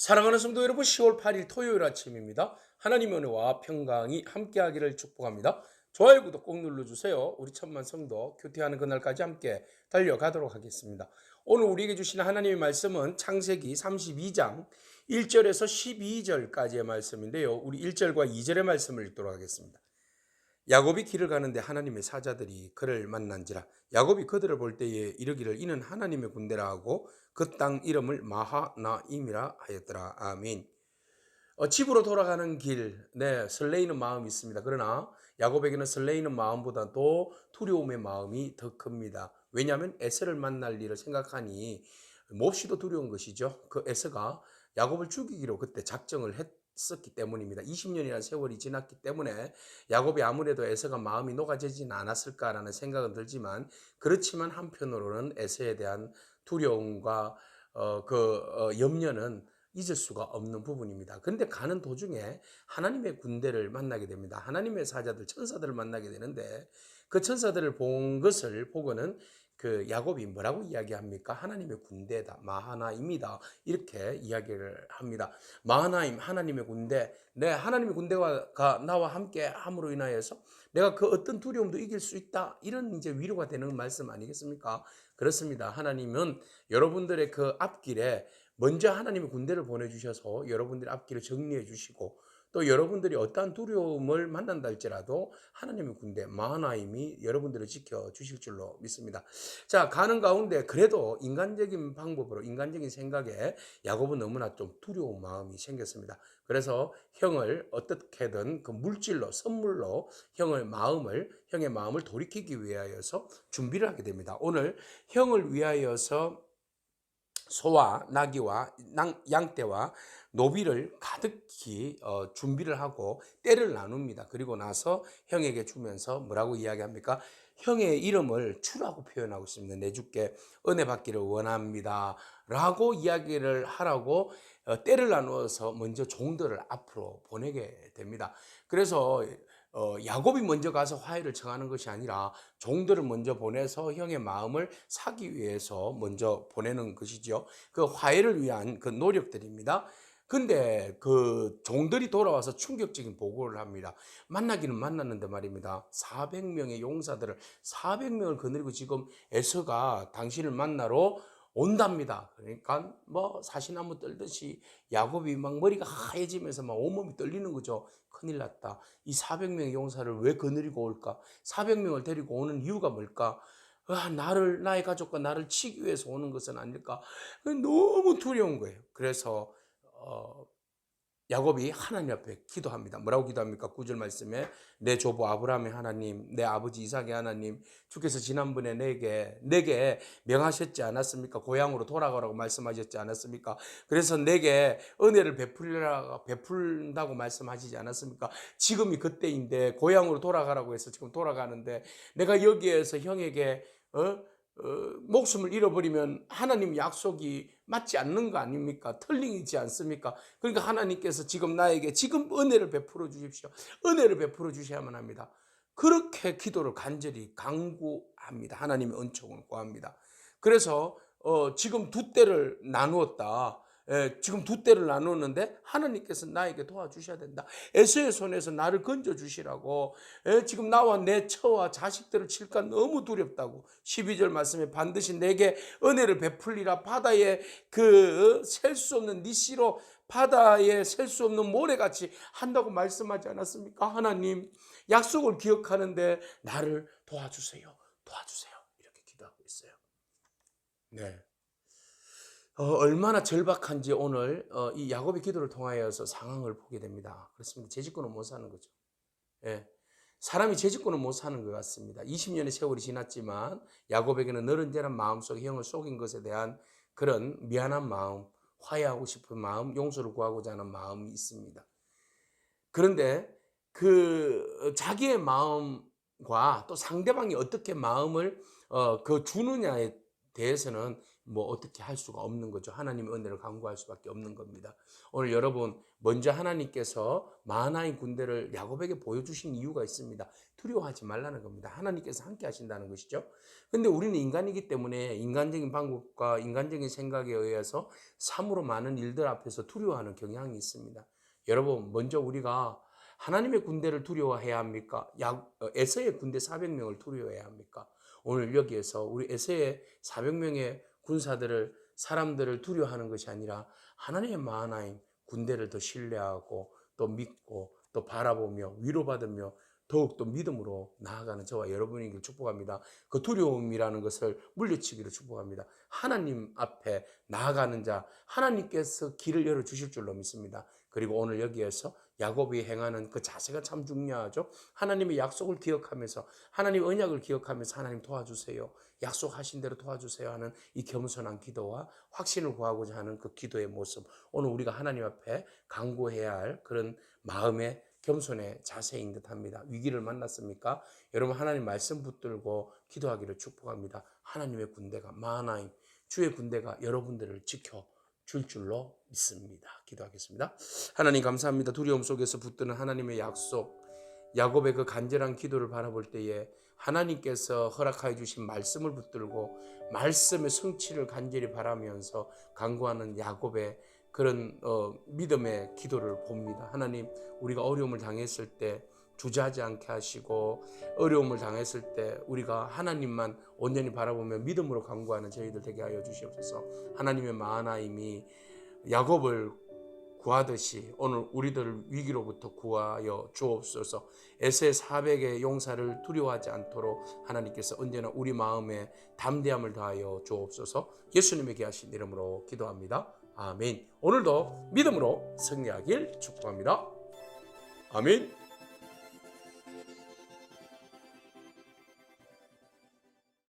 사랑하는 성도 여러분, 10월 8일 토요일 아침입니다. 하나님의 은혜와 평강이 함께하기를 축복합니다. 좋아요, 구독 꼭 눌러주세요. 우리 천만 성도 교태하는 그날까지 함께 달려가도록 하겠습니다. 오늘 우리에게 주신 하나님의 말씀은 창세기 32장 1절에서 12절까지의 말씀인데요. 우리 1절과 2절의 말씀을 읽도록 하겠습니다. 야곱이 길을 가는데 하나님의 사자들이 그를 만난지라. 야곱이 그들을 볼 때에 이르기를 이는 하나님의 군대라 하고 그 땅 이름을 마하나임이라 하였더라. 아멘. 집으로 돌아가는 길, 설레이는 마음이 있습니다. 그러나 야곱에게는 설레이는 마음보다도 두려움의 마음이 더 큽니다. 왜냐하면 에서를 만날 일을 생각하니 몹시도 두려운 것이죠. 그 에서가 야곱을 죽이기로 그때 작정을 했었기 때문입니다. 20년이라는 세월이 지났기 때문에 야곱이 아무래도 에서가 마음이 녹아지진 않았을까라는 생각은 들지만, 그렇지만 한편으로는 에서에 대한 두려움과 염려는 잊을 수가 없는 부분입니다. 그런데 가는 도중에 하나님의 군대를 만나게 됩니다. 하나님의 사자들, 천사들을 만나게 되는데, 그 천사들을 본 것을 보고는 그 야곱이 뭐라고 이야기합니까? 하나님의 군대다, 마하나임이다, 이렇게 이야기를 합니다. 마하나임, 하나님의 군대. 하나님의 군대가 나와 함께 함으로 인하여서 내가 그 어떤 두려움도 이길 수 있다, 이런 이제 위로가 되는 말씀 아니겠습니까? 그렇습니다. 하나님은 여러분들의 그 앞길에 먼저 하나님의 군대를 보내주셔서 여러분들의 앞길을 정리해 주시고, 또 여러분들이 어떠한 두려움을 만난다 할지라도 하나님의 군대 마하나임이 여러분들을 지켜주실 줄로 믿습니다. 자, 가는 가운데 그래도 인간적인 방법으로, 인간적인 생각에 야곱은 너무나 좀 두려운 마음이 생겼습니다. 그래서 형을 어떻게든 그 물질로, 선물로 형의 마음을 돌이키기 위하여서 준비를 하게 됩니다. 오늘 형을 위하여서 소와 나귀와 양떼와 노비를 가득히 준비를 하고 때를 나눕니다. 그리고 나서 형에게 주면서 뭐라고 이야기합니까? 형의 이름을 주라고 표현하고 있습니다. 내 주께 은혜 받기를 원합니다 라고 이야기를 하라고 때를 나누어서 먼저 종들을 앞으로 보내게 됩니다. 그래서 야곱이 먼저 가서 화해를 청하는 것이 아니라 종들을 먼저 보내서 형의 마음을 사기 위해서 먼저 보내는 것이죠. 그 화해를 위한 그 노력들입니다. 근데 그 종들이 돌아와서 충격적인 보고를 합니다. 만나기는 만났는데 말입니다. 400명의 용사들을, 400명을 거느리고 지금 에서가 당신을 만나러 온답니다. 그러니까 뭐 사시나무 떨듯이 야곱이 막 머리가 하얘지면서 막 온몸이 떨리는 거죠. 큰일 났다. 이 400명의 용사를 왜 거느리고 올까? 400명을 데리고 오는 이유가 뭘까? 나의 가족과 나를 치기 위해서 오는 것은 아닐까? 너무 두려운 거예요. 그래서 야곱이 하나님 앞에 기도합니다. 뭐라고 기도합니까? 9절 말씀에 내 조부 아브라함의 하나님, 내 아버지 이삭의 하나님, 주께서 지난번에 내게 명하셨지 않았습니까? 고향으로 돌아가라고 말씀하셨지 않았습니까? 그래서 내게 은혜를 베풀다고 말씀하시지 않았습니까? 지금이 그때인데 고향으로 돌아가라고 해서 지금 돌아가는데, 내가 여기에서 형에게 목숨을 잃어버리면 하나님 약속이 맞지 않는 거 아닙니까? 틀리지 않습니까? 그러니까 하나님께서 지금 나에게 지금 은혜를 베풀어 주십시오. 은혜를 베풀어 주셔야만 합니다. 그렇게 기도를 간절히 간구합니다. 하나님의 은총을 구합니다. 그래서 지금 두 때를 나누었다. 지금 두 때를 나누었는데 하나님께서 나에게 도와주셔야 된다. 에서의 손에서 나를 건져주시라고. 지금 나와 내 처와 자식들을 칠까 너무 두렵다고. 12절 말씀에 반드시 내게 은혜를 베풀리라. 바다에 셀 수 없는 니시로 바다에 셀 수 없는 모래같이 한다고 말씀하지 않았습니까? 하나님, 약속을 기억하는데 나를 도와주세요. 도와주세요. 이렇게 기도하고 있어요. 네. 얼마나 절박한지 오늘 이 야곱의 기도를 통하여서 상황을 보게 됩니다. 그렇습니다. 재짓고는 못 사는 거죠. 예. 사람이 재짓고는 못 사는 것 같습니다. 20년의 세월이 지났지만 야곱에게는 너른대한 마음속에 형을 속인 것에 대한 그런 미안한 마음, 화해하고 싶은 마음, 용서를 구하고자 하는 마음이 있습니다. 그런데 그 자기의 마음과 또 상대방이 어떻게 마음을 주느냐에 대해서는 뭐 어떻게 할 수가 없는 거죠. 하나님의 은혜를 간구할 수밖에 없는 겁니다. 오늘 여러분 먼저 하나님께서 마하나임 군대를 야곱에게 보여주신 이유가 있습니다. 두려워하지 말라는 겁니다. 하나님께서 함께 하신다는 것이죠. 근데 우리는 인간이기 때문에 인간적인 방법과 인간적인 생각에 의해서 참으로 많은 일들 앞에서 두려워하는 경향이 있습니다. 여러분 먼저 우리가 하나님의 군대를 두려워해야 합니까? 에서의 군대 400명을 두려워해야 합니까? 오늘 여기에서 우리 에서의 400명의 군사들을 사람들을 두려워하는 것이 아니라 하나님의 마하나임 군대를 더 신뢰하고 또 믿고 또 바라보며 위로받으며 더욱더 믿음으로 나아가는 저와 여러분에게 축복합니다. 그 두려움이라는 것을 물리치기로 축복합니다. 하나님 앞에 나아가는 자, 하나님께서 길을 열어주실 줄로 믿습니다. 그리고 오늘 여기에서 야곱이 행하는 그 자세가 참 중요하죠. 하나님의 약속을 기억하면서 하나님의 언약을 기억하면서 하나님 도와주세요. 약속하신 대로 도와주세요 하는 이 겸손한 기도와 확신을 구하고자 하는 그 기도의 모습, 오늘 우리가 하나님 앞에 간구해야 할 그런 마음의 겸손의 자세인 듯합니다. 위기를 만났습니까? 여러분 하나님 말씀 붙들고 기도하기를 축복합니다. 하나님의 군대가 마하나임 주의 군대가 여러분들을 지켜줄 줄로 믿습니다. 기도하겠습니다. 하나님 감사합니다. 두려움 속에서 붙드는 하나님의 약속, 야곱의 그 간절한 기도를 바라볼 때에 하나님께서 허락하여 주신 말씀을 붙들고 말씀의 성취를 간절히 바라면서 간구하는 야곱의 그런 믿음의 기도를 봅니다. 하나님, 우리가 어려움을 당했을 때 주저하지 않게 하시고 어려움을 당했을 때 우리가 하나님만 온전히 바라보며 믿음으로 간구하는 저희들 되게 하여 주시옵소서. 하나님의 마하나임이 야곱을 구하듯이 오늘 우리들 위기로부터 구하여 주옵소서. 에세 400의 용사를 두려워하지 않도록 하나님께서 언제나 우리 마음에 담대함을 더하여 주옵소서. 예수님의 귀하신 이름으로 기도합니다. 아멘. 오늘도 믿음으로 승리하길 축복합니다. 아멘.